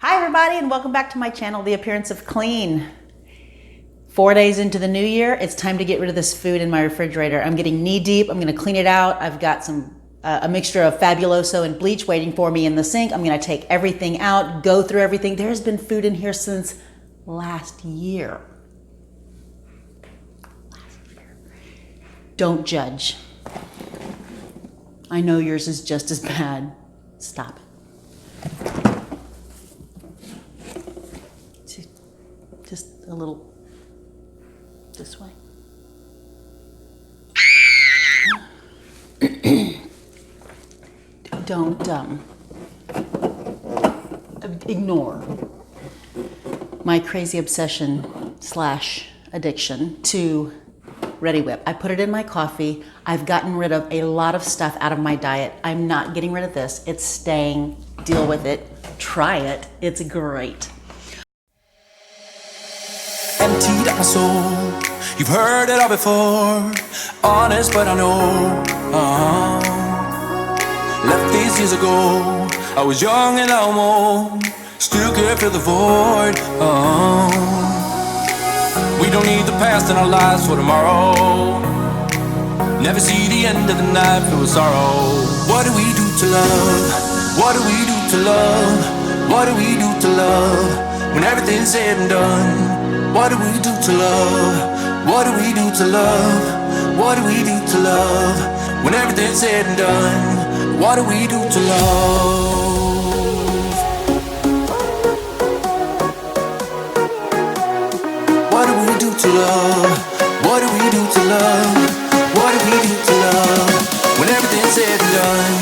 Hi everybody and welcome back to my channel, The Appearance of Clean. 4 days into the new year, it's time to get rid of this food in my refrigerator. I'm getting knee deep, I'm gonna clean it out. I've got a mixture of Fabuloso and Bleach waiting for me in the sink. I'm gonna take everything out, go through everything. There's been food in here since last year. Don't judge. I know yours is just as bad. Stop it. Just a little this way. Don't ignore my crazy obsession / addiction to Ready Whip. I put it in my coffee. I've gotten rid of a lot of stuff out of my diet. I'm not getting rid of this. It's staying. Deal with it. Try it. It's great. Emptied out my soul. You've heard it all before. Honest, but I know. Left these years ago. I was young and almost still could feel the void. We don't need the past in our lives for tomorrow. Never see the end of the night filled with sorrow. What do we do to love? What do we do to love? What do we do to love? When everything's said and done, what do we do to love? What do we do to love? What do we do to love? When everything's said and done, what do we do to love? What do we do to love? What do we do to love? What do we do to love? When everything's said and done.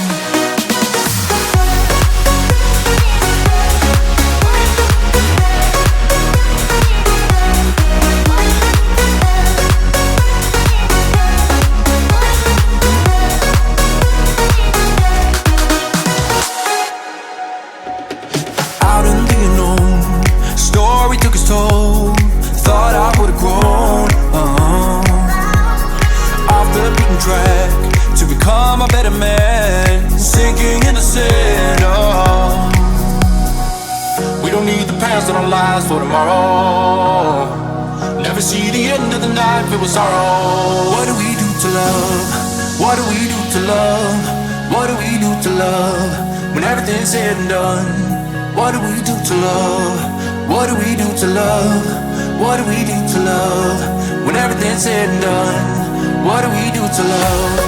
Out in the unknown, story took its toll. Thought I would've grown off the beaten track to become a better man, sinking in the sand. We don't need the past in our lives for tomorrow. Never see the end of the night filled with sorrow. What do we do to love? What do we do to love? What do we do to love? When everything's said and done, what do we do to love? What do we do to love? What do we do to love? When everything's said and done, what do we do to love?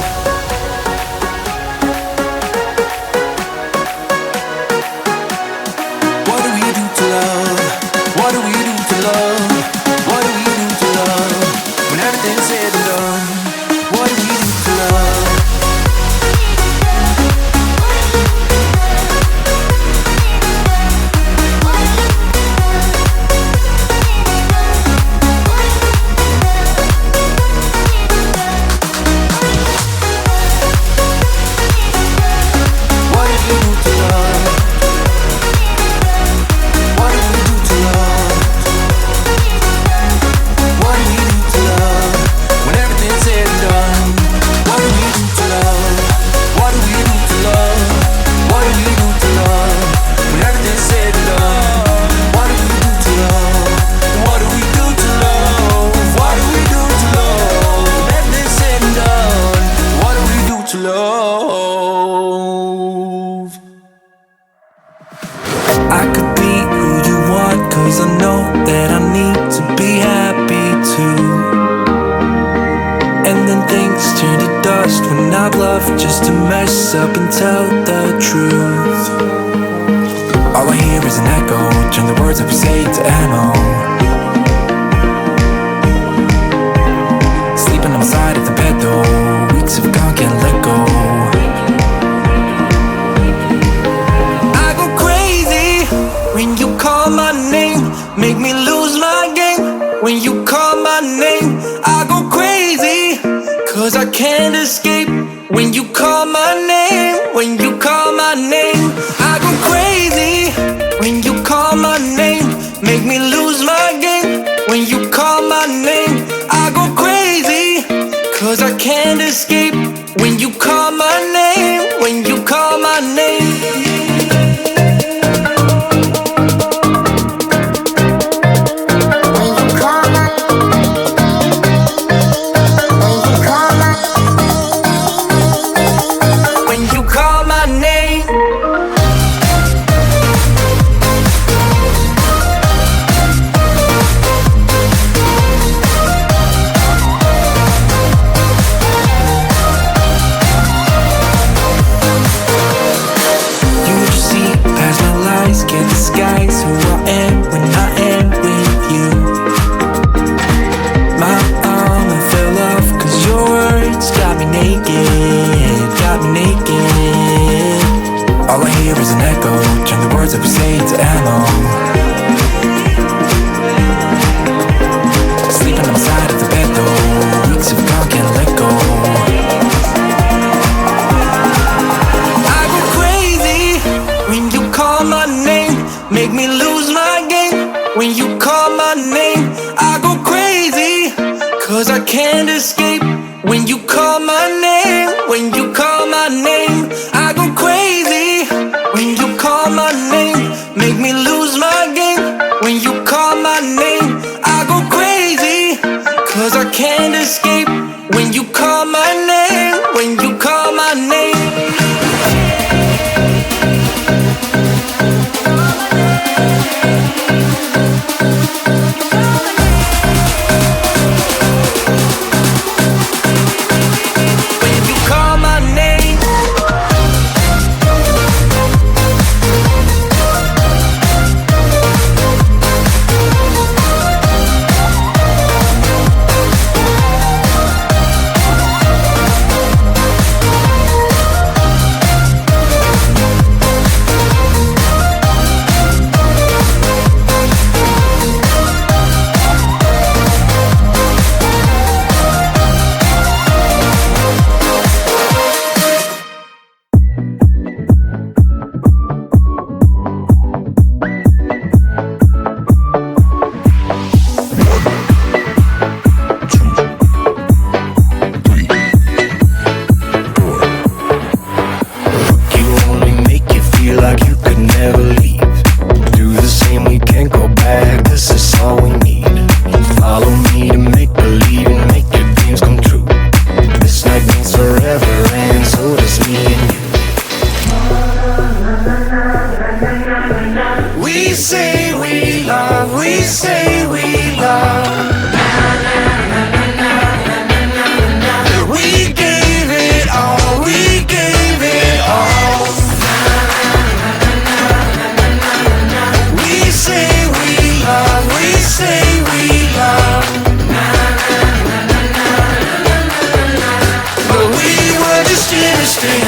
What do we do to love? What do we do to love? What do we do to love? When everything's said and done, what do we do to love? I could be who you want, 'cause I know that I need to be happy too. And then things turn to dust when I bluff just to mess up and tell the truth. All I hear is an echo, turn the words that we say to ammo. Sleeping on my side of the bed though, weeks have gone, can't let go. When you call my name, make me lose my game. When you call my name, I go crazy, 'cause I can't escape. When you call my name, when you call my name, I go crazy. When you call my name, make me lose my game. When you call my name, I go crazy, 'cause I can't escape. When you call my name, when you call my name. piano. Sleeping on the side of the bed though. Weeks of gone, can't let go. I go crazy when you call my name. Make me lose my game. When you call my name, I go crazy, 'cause I can't escape. When you call my name, when you call my name, I go crazy. When you call my name, make me lose my game. When you call my name, I go crazy, 'cause I can't escape. When you call my name, when you call my name.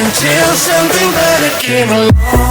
Until something better came along.